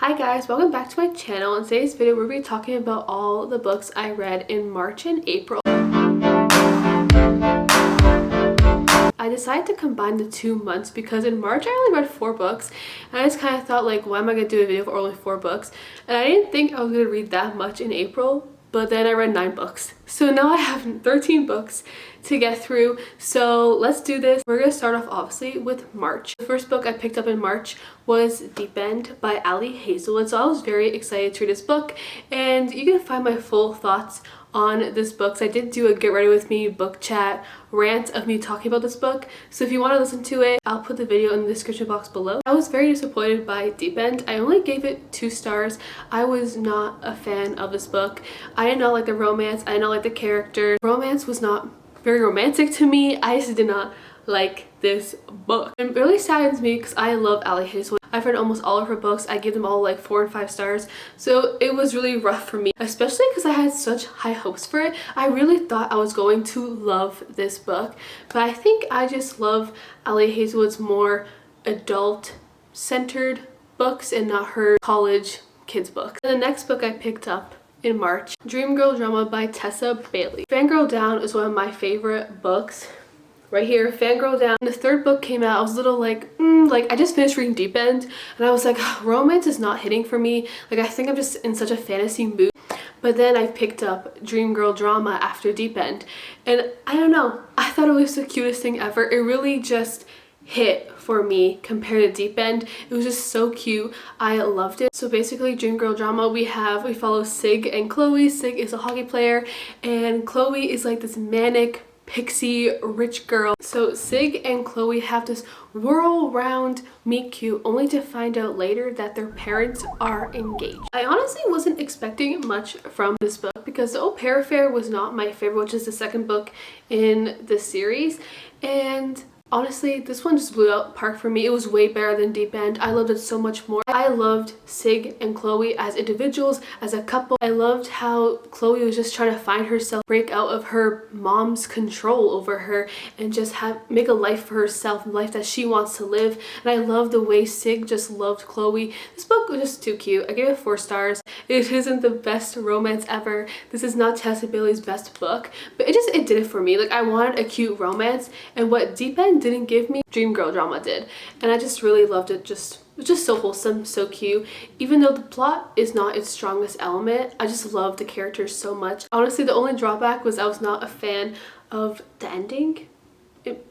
Hi guys, welcome back to my channel. In today's video we'll be talking about all the books I read in March and April. I decided to combine the 2 months because in March I only read 4 books and I just kind of thought like, why am I going to do a video for only 4 books? And I didn't think I was going to read that much in April, but then I read 9 books. So now I have 13 books to get through. So let's do this. We're going to start off obviously with March. The first book I picked up in March was Deep End by Ali Hazelwood. So I was very excited to read this book and you can find my full thoughts on this book. So I did do a get ready with me book chat rant of me talking about this book. So if you want to listen to it, I'll put the video in the description box below. I was very disappointed by Deep End. I only gave it 2 stars. I was not a fan of this book. I did not like the romance. I did not like the character. Romance was not very romantic to me. I just did not like this book. It really saddens me because I love Ali Hazelwood. I've read almost all of her books. I give them all like 4 and 5 stars. So it was really rough for me, especially because I had such high hopes for it. I really thought I was going to love this book, but I think I just love Ali Hazelwood's more adult centered books and not her college kids books. And the next book I picked up in March, Dream Girl Drama by Tessa Bailey. Fangirl Down is one of my favorite books. Right here, Fangirl Down. When the 3rd book came out, I was a little like, I just finished reading Deep End and I was like, romance is not hitting for me. Like, I think I'm just in such a fantasy mood. But then I picked up Dream Girl Drama after Deep End and I don't know, I thought it was the cutest thing ever. It really just hit for me compared to Deep End. It was just so cute. I loved it. So basically, Dream Girl Drama, we follow Sig and Chloe. Sig is a hockey player and Chloe is like this manic pixie rich girl. So Sig and Chloe have this whirl round meet cute only to find out later that their parents are engaged. I honestly wasn't expecting much from this book because the Au Pair Affair was not my favorite, which is the 2nd book in the series, and honestly, this one just blew out the park for me. It was way better than Deep End. I loved it so much more. I loved Sig and Chloe as individuals, as a couple. I loved how Chloe was just trying to find herself, break out of her mom's control over her, and just make a life for herself, a life that she wants to live. And I love the way Sig just loved Chloe. This book was just too cute. I gave it 4 stars. It isn't the best romance ever. This is not Tessa Bailey's best book, but it did it for me. Like, I wanted a cute romance, and what Deep End didn't give me, Dream Girl Drama did. And I just really loved it. It was just so wholesome, so cute. Even though the plot is not its strongest element, I just love the characters so much. Honestly, the only drawback was I was not a fan of the ending. It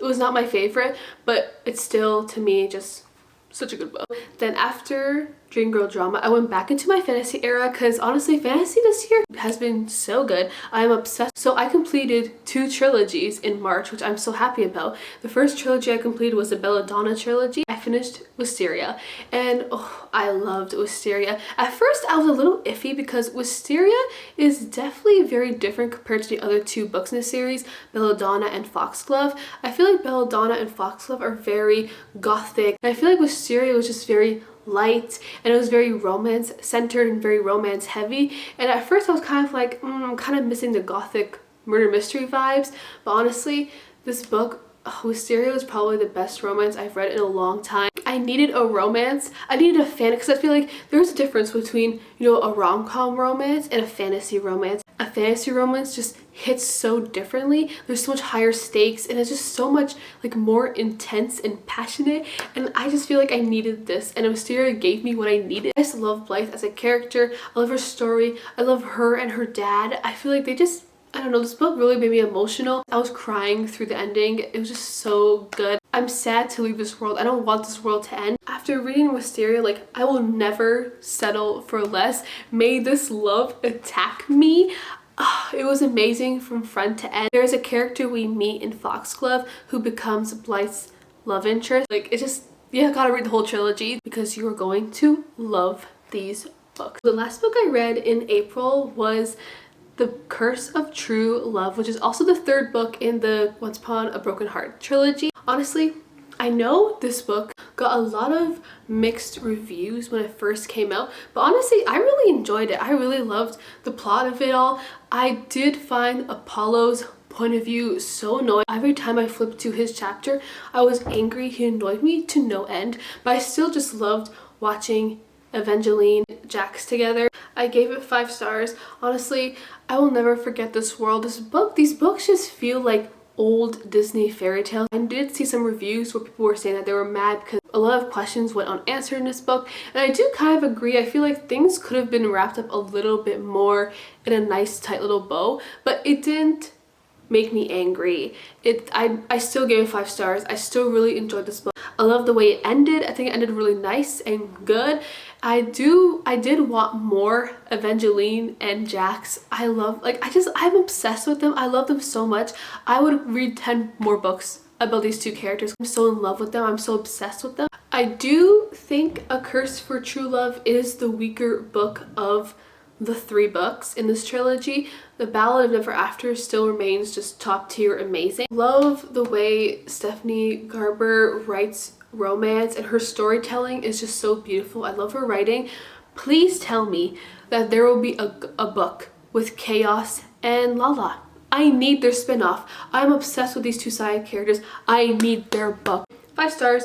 was not my favorite, but it's still, to me, just such a good book. Then after Dream Girl Drama, I went back into my fantasy era because honestly, fantasy this year has been so good. I am obsessed. So I completed 2 trilogies in March, which I'm so happy about. The first trilogy I completed was the Belladonna trilogy. I finished Wisteria and I loved Wisteria. At first I was a little iffy because Wisteria is definitely very different compared to the other 2 books in the series, Belladonna and Foxglove. I feel like Belladonna and Foxglove are very gothic. And I feel like Wisteria was just very light and it was very romance centered and very romance heavy, and at first I was kind of like I'm kind of missing the gothic murder mystery vibes, but honestly this book, Wisteria, was probably the best romance I've read in a long time. I needed a romance. I needed a fan, because I feel like there's a difference between, you know, a rom-com romance and a fantasy romance. A fantasy romance just hits so differently. There's so much higher stakes and it's just so much like more intense and passionate, and I just feel like I needed this, and Wisteria gave me what I needed. I just love Blythe as a character. I love her story. I love her and her dad. I feel like I don't know, this book really made me emotional. I was crying through the ending. It was just so good. I'm sad to leave this world. I don't want this world to end. After reading Wisteria, like, I will never settle for less. May this love attack me. It was amazing from front to end. There's a character we meet in Foxglove who becomes Blythe's love interest. Like, it's just, you gotta read the whole trilogy because you are going to love these books. The last book I read in April was The Curse of True Love, which is also the 3rd book in the Once Upon a Broken Heart trilogy. Honestly, I know this book got a lot of mixed reviews when it first came out, but honestly, I really enjoyed it. I really loved the plot of it all. I did find Apollo's point of view so annoying. Every time I flipped to his chapter, I was angry. He annoyed me to no end, but I still just loved watching Evangeline, Jax together. I gave it 5 stars. Honestly, I will never forget this world. These books just feel like old Disney fairy tales. I did see some reviews where people were saying that they were mad because a lot of questions went unanswered in this book, and I do kind of agree. I feel like things could have been wrapped up a little bit more in a nice tight little bow, but it didn't make me angry. I still gave it 5 stars. I still really enjoyed this book. I love the way it ended. I think it ended really nice and good. I did want more Evangeline and Jax. I'm obsessed with them. I love them so much. I would read 10 more books about these 2 characters. I'm so in love with them. I'm so obsessed with them. I do think A Curse for True Love is the weaker book of the 3 books in this trilogy. The Ballad of Never After still remains just top tier amazing. Love the way Stephanie Garber writes romance, and her storytelling is just so beautiful. I love her writing. Please tell me that there will be a book with Chaos and Lala. I need their spin-off. I'm obsessed with these 2 side characters. I need their book. 5 stars.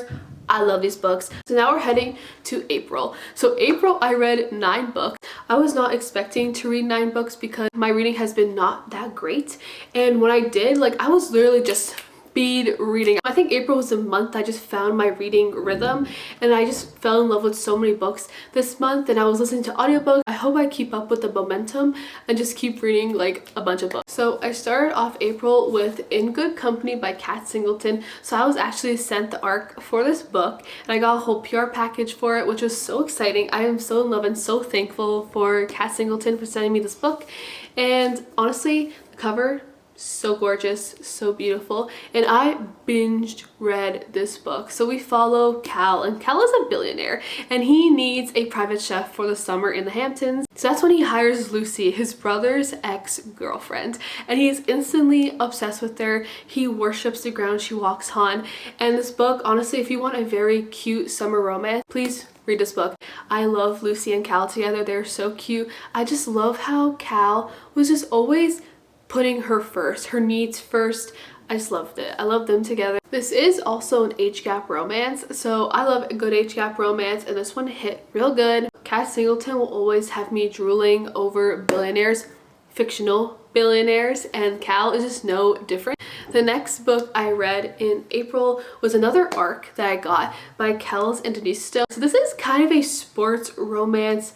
I love these books. So now we're heading to April. So April, I read 9 books. I was not expecting to read 9 books because my reading has been not that great. And when I did, like, I was literally just speed reading. I think April was the month I just found my reading rhythm, and I just fell in love with so many books this month, and I was listening to audiobooks. I hope I keep up with the momentum and just keep reading like a bunch of books. So I started off April with In Good Company by Kat Singleton. So I was actually sent the ARC for this book, and I got a whole PR package for it, which was so exciting. I am so in love and so thankful for Kat Singleton for sending me this book. And honestly, the cover, so gorgeous, so beautiful, and I binged read this book. So we follow Cal, and Cal is a billionaire, and he needs a private chef for the summer in the Hamptons. So that's when he hires Lucy, his brother's ex-girlfriend, and he's instantly obsessed with her. He worships the ground she walks on. And this book, honestly, if you want a very cute summer romance, please read this book. I love Lucy and Cal together. They're so cute. I just love how Cal was just always putting her first, her needs first. I just loved it. I love them together. This is also an age gap romance, so I love a good age gap romance, and this one hit real good. Kat Singleton will always have me drooling over billionaires, fictional billionaires, and Cal is just no different. The next book I read in April was another ARC that I got by Kells and Denise Still. So this is kind of a sports romance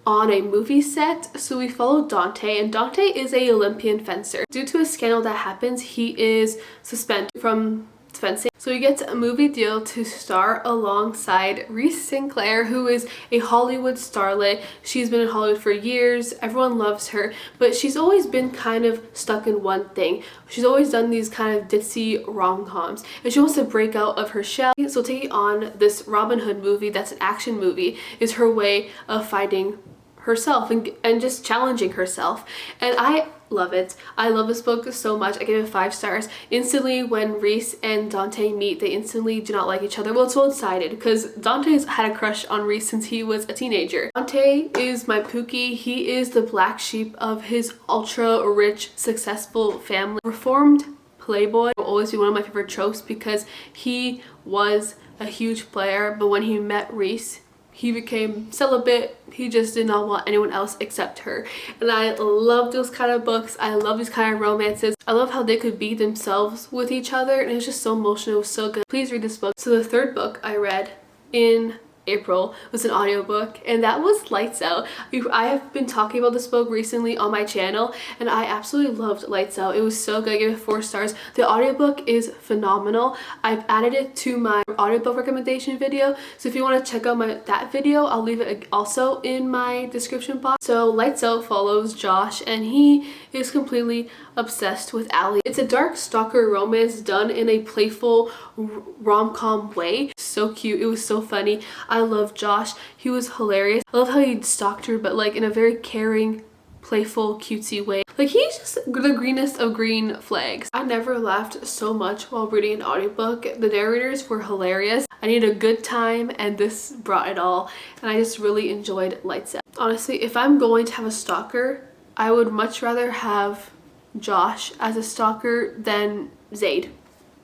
on a movie set. So we follow Dante, and Dante is a Olympian fencer. Due to a scandal that happens, he is suspended from fencing. So he gets a movie deal to star alongside Reese Sinclair, who is a Hollywood starlet. She's been in Hollywood for years. Everyone loves her, but she's always been kind of stuck in one thing. She's always done these kind of ditzy rom-coms, and she wants to break out of her shell. So taking on this Robin Hood movie that's an action movie is her way of fighting herself and just challenging herself, and I love it. I love this book so much. I gave it 5 stars. Instantly, when Reese and Dante meet, they instantly do not like each other. Well, it's one-sided because Dante's had a crush on Reese since he was a teenager. Dante is my Pookie. He is the black sheep of his ultra rich, successful family. Reformed playboy will always be one of my favorite tropes because he was a huge player, but when he met Reese, he became celibate. He just did not want anyone else except her. And I love those kind of books. I love these kind of romances. I love how they could be themselves with each other, and it was just so emotional. It was so good. Please read this book. So the third book I read in April was an audiobook, and that was Lights Out. I have been talking about this book recently on my channel, and I absolutely loved Lights Out. It was so good. I gave it 4 stars. The audiobook is phenomenal. I've added it to my audiobook recommendation video, so if you want to check out that video, I'll leave it also in my description box. So Lights Out follows Josh, and he is completely obsessed with Allie. It's a dark stalker romance done in a playful rom-com way. So cute. It was so funny. I love Josh. He was hilarious. I love how he stalked her, but like in a very caring, playful, cutesy way. Like, he's just the greenest of green flags. I never laughed so much while reading an audiobook. The narrators were hilarious. I needed a good time, and this brought it all, and I just really enjoyed Lights Out. Honestly, if I'm going to have a stalker, I would much rather have Josh as a stalker than Zaid.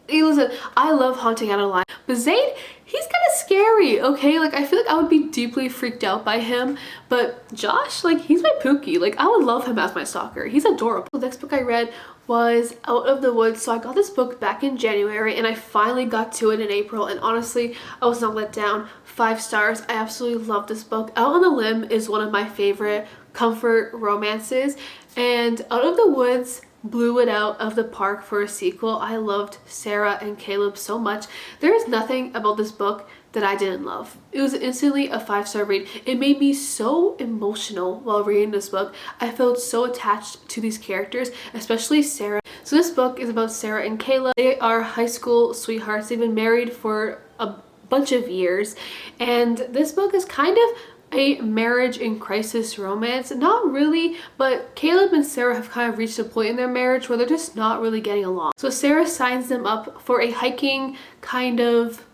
Hey, listen, I love Haunting Out of Line, but Zaid, he's kind of scary, okay? Like, I feel like I would be deeply freaked out by him, but Josh, like, he's my Pookie. Like, I would love him as my stalker. He's adorable. The next book I read was Out of the Woods. So I got this book back in January and I finally got to it in April, and honestly, I was not let down. 5 stars. I absolutely love this book. Out on a Limb is one of my favorite comfort romances, and Out of the Woods blew it out of the park for a sequel. I loved Sarah and Caleb so much. There is nothing about this book that I didn't love. It was instantly a 5-star read. It made me so emotional while reading this book. I felt so attached to these characters, especially Sarah. So this book is about Sarah and Caleb. They are high school sweethearts. They've been married for a bunch of years, and this book is kind of a marriage in crisis romance. Not really, but Caleb and Sarah have kind of reached a point in their marriage where they're just not really getting along. So Sarah signs them up for a hiking kind of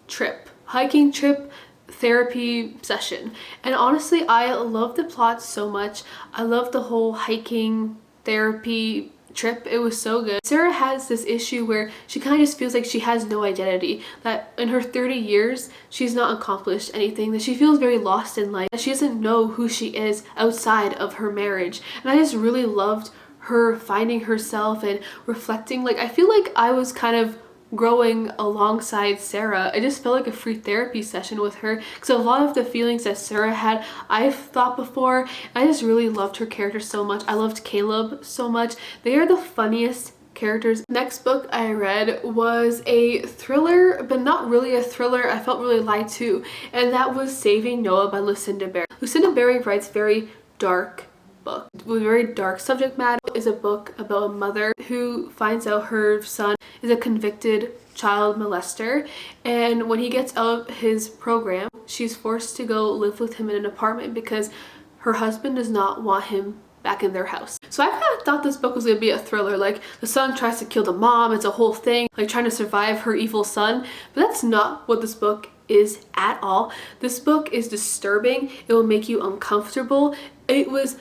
trip. Hiking trip therapy session. And honestly, I love the plot so much. I love the whole hiking therapy trip. It was so good. Sarah has this issue where she kind of just feels like she has no identity, that in her 30 years she's not accomplished anything, that she feels very lost in life, that she doesn't know who she is outside of her marriage. And I just really loved her finding herself and reflecting. Like, I feel like I was kind of growing alongside Sarah. I just felt like a free therapy session with her, because a lot of the feelings that Sarah had, I've thought before. I just really loved her character so much. I loved Caleb so much. They are the funniest characters. Next book I read was a thriller, but not really a thriller. I felt really lied to, and that was Saving Noah by Lucinda Berry. Lucinda Berry writes very dark book with very dark subject matter. It is a book about a mother who finds out her son is a convicted child molester, and when he gets out of his program, she's forced to go live with him in an apartment because her husband does not want him back in their house. So I kind of thought this book was going to be a thriller, like the son tries to kill the mom, it's a whole thing, like trying to survive her evil son, but that's not what this book is at all. This book is disturbing. It will make you uncomfortable. It was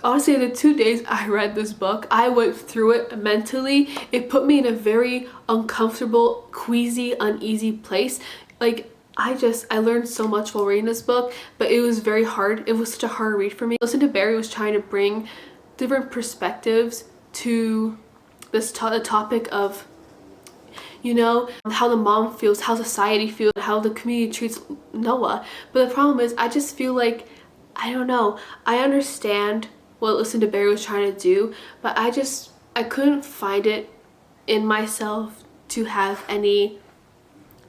honestly, the 2 days I read this book, I went through it mentally. It put me in a very uncomfortable, queasy, uneasy place. Like, I learned so much while reading this book, but it was very hard. It was such a hard read for me. Lucinda Berry was trying to bring different perspectives to this the topic of, you know, how the mom feels, how society feels, how the community treats Noah. But the problem is, I just feel like, I don't know, I understand what Lucinda Berry was trying to do, but I couldn't find it in myself to have any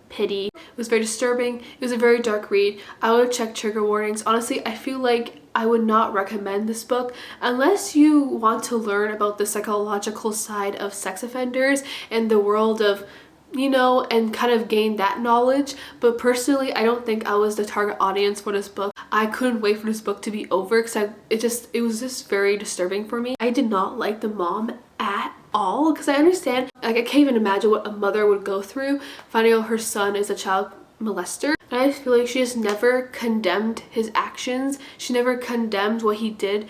pity. It was very disturbing. It was a very dark read. I would check trigger warnings. Honestly, I feel like I would not recommend this book unless you want to learn about the psychological side of sex offenders and the world of, you know, and kind of gain that knowledge. But personally, I don't think I was the target audience for this book. I couldn't wait for this book to be over because it was just very disturbing for me. I did not like the mom at all, because I understand, like, I can't even imagine what a mother would go through finding out her son is a child molester. And I feel like she just never condemned his actions. She never condemned what he did.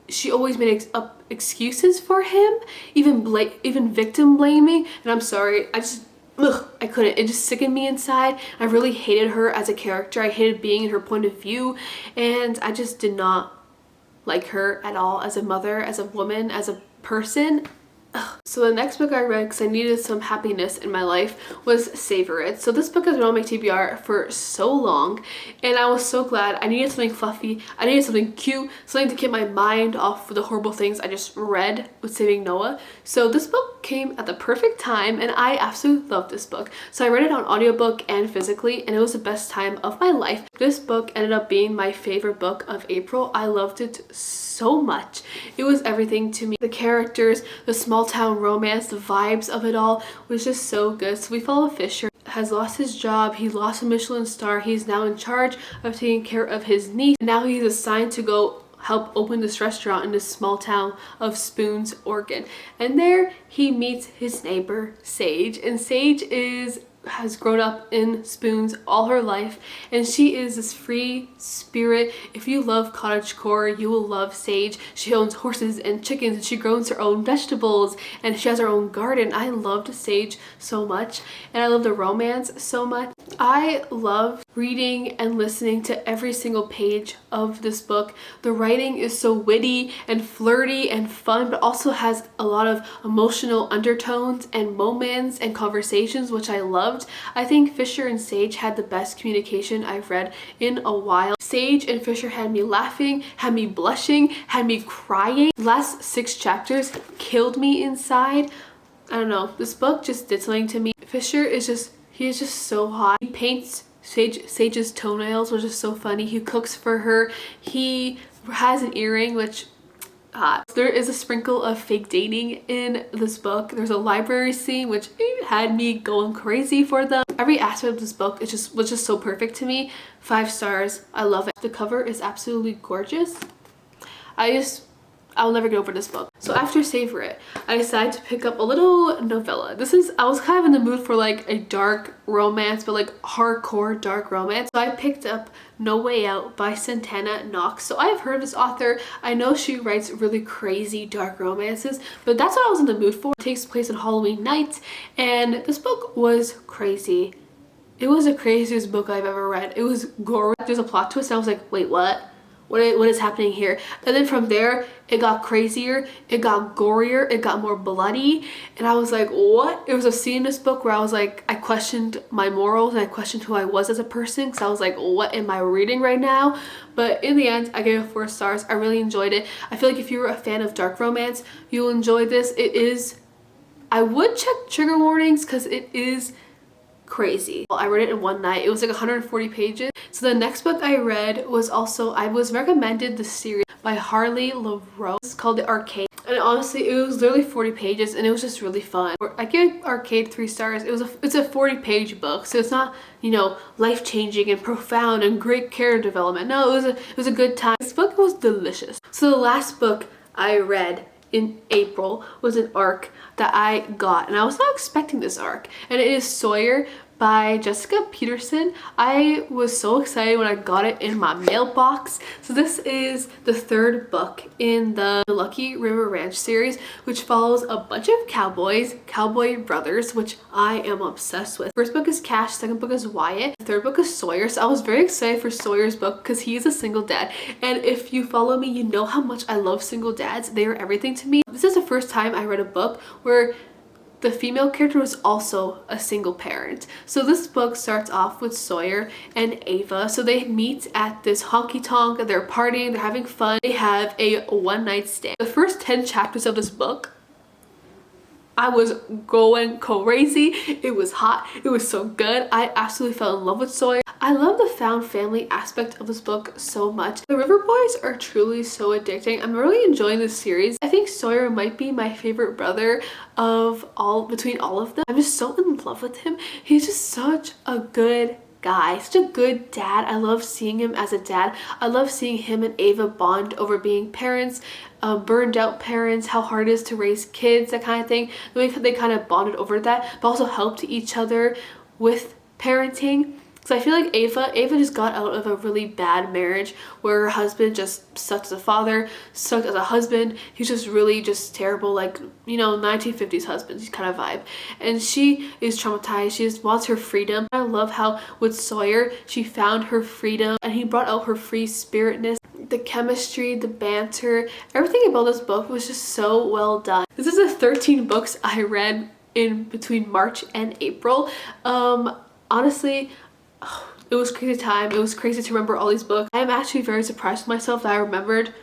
She always made up excuses for him, even victim blaming. And I'm sorry, I couldn't. It just sickened me inside. I really hated her as a character. I hated being in her point of view, and I just did not like her at all as a mother, as a woman, as a person. Ugh. So the next book I read, because I needed some happiness in my life, was Savor It. So this book has been on my TBR for so long, and I was so glad. I needed something fluffy. I needed something cute, something to get my mind off of the horrible things I just read with Saving Noah. So this book came at the perfect time, and I absolutely loved this book. So I read it on audiobook and physically, and it was the best time of my life. This book ended up being my favorite book of April. I loved it so much. It was everything to me. The characters, the small town romance, the vibes of it all was just so good. So we follow Fisher, has lost his job, he lost a Michelin star, he's now in charge of taking care of his niece. Now he's assigned to go help open this restaurant in this small town of Spoons, Oregon. And there he meets his neighbor, Sage. And Sage has grown up in Spoons all her life, and she is this free spirit. If you love cottagecore, you will love Sage. She owns horses and chickens, and she grows her own vegetables, and she has her own garden. I loved Sage so much, and I love the romance so much. I love reading and listening to every single page of this book. The writing is so witty and flirty and fun, but also has a lot of emotional undertones and moments and conversations, which I loved. I think Fisher and Sage had the best communication I've read in a while. Sage and Fisher had me laughing, had me blushing, had me crying. The last 6 chapters killed me inside. I don't know, this book just did something to me. Fisher is just, he is just so hot. He paints Sage's toenails, which is so funny. He cooks for her. He has an earring, which there is a sprinkle of fake dating in this book. There's a library scene which had me going crazy for them. Every aspect of this book was just so perfect to me. 5 stars. I love it. The cover is absolutely gorgeous. I'll never get over this book. So after Savor It, I decided to pick up a little novella. I was kind of in the mood for like a dark romance, but like hardcore dark romance. So I picked up No Way Out by Santana Knox. So I have heard of this author. I know she writes really crazy dark romances, but that's what I was in the mood for. It takes place on Halloween night, and this book was crazy. It was the craziest book I've ever read. It was gory. There's a plot twist and I was like, wait, what? What is happening here? And then from there, it got crazier, it got gorier, it got more bloody, and I was like, what? It was a scene in this book where I was like, I questioned my morals and I questioned who I was as a person, because I was like, what am I reading right now? But in the end, I gave it 4 stars. I really enjoyed it. I feel like if you're a fan of dark romance, you'll enjoy this. I would check trigger warnings because it is crazy. I read it in one night. It was like 140 pages. So the next book I read was I was recommended the series by Harley LaRose. It's called The Arcade. And honestly, it was literally 40 pages and it was just really fun. I give Arcade 3 stars. It's a 40-page book, so it's not, you know, life-changing and profound and great character development. No, it was a good time. This book was delicious. So the last book I read in April was an arc that I got, and I was not expecting this arc, and it is Sawyer by Jessica Peterson. I was so excited when I got it in my mailbox. So this is the 3rd book in the Lucky River Ranch series, which follows a bunch of cowboy brothers, which I am obsessed with. First book is Cash, second book is Wyatt, the 3rd book is Sawyer. So I was very excited for Sawyer's book because he is a single dad, and if you follow me, you know how much I love single dads. They are everything to me. This is the first time I read a book where the female character was also a single parent. So this book starts off with Sawyer and Ava. So they meet at this honky tonk, they're partying, they're having fun, they have a one-night stand. The first 10 chapters of this book, I was going crazy. It was hot. It was so good. I absolutely fell in love with Sawyer. I love the found family aspect of this book so much. The River Boys are truly so addicting. I'm really enjoying this series. I think Sawyer might be my favorite brother between all of them. I'm just so in love with him. He's just such a good guy, such a good dad. I love seeing him as a dad. I love seeing him and Ava bond over being parents, burned out parents, how hard it is to raise kids, that kind of thing. The way they kind of bonded over that, but also helped each other with parenting. So I feel like Ava just got out of a really bad marriage where her husband just sucked as a father, sucked as a husband. He's just really just terrible, like, you know, 1950s husbands kind of vibe. And she is traumatized. She just wants her freedom. I love how with Sawyer, she found her freedom and he brought out her free spiritness. The chemistry, the banter, everything about this book was just so well done. This is the 13 books I read in between March and April. Honestly, it was crazy time. It was crazy to remember all these books. I am actually very surprised with myself that I remembered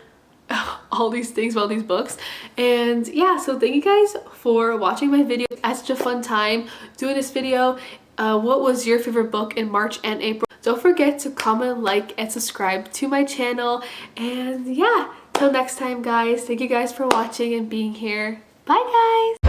all these things about these books. And yeah, so thank you guys for watching my video. I had such a fun time doing this video. What was your favorite book in March and April? Don't forget to comment, like, and subscribe to my channel. And yeah, till next time guys, thank you guys for watching and being here. Bye guys!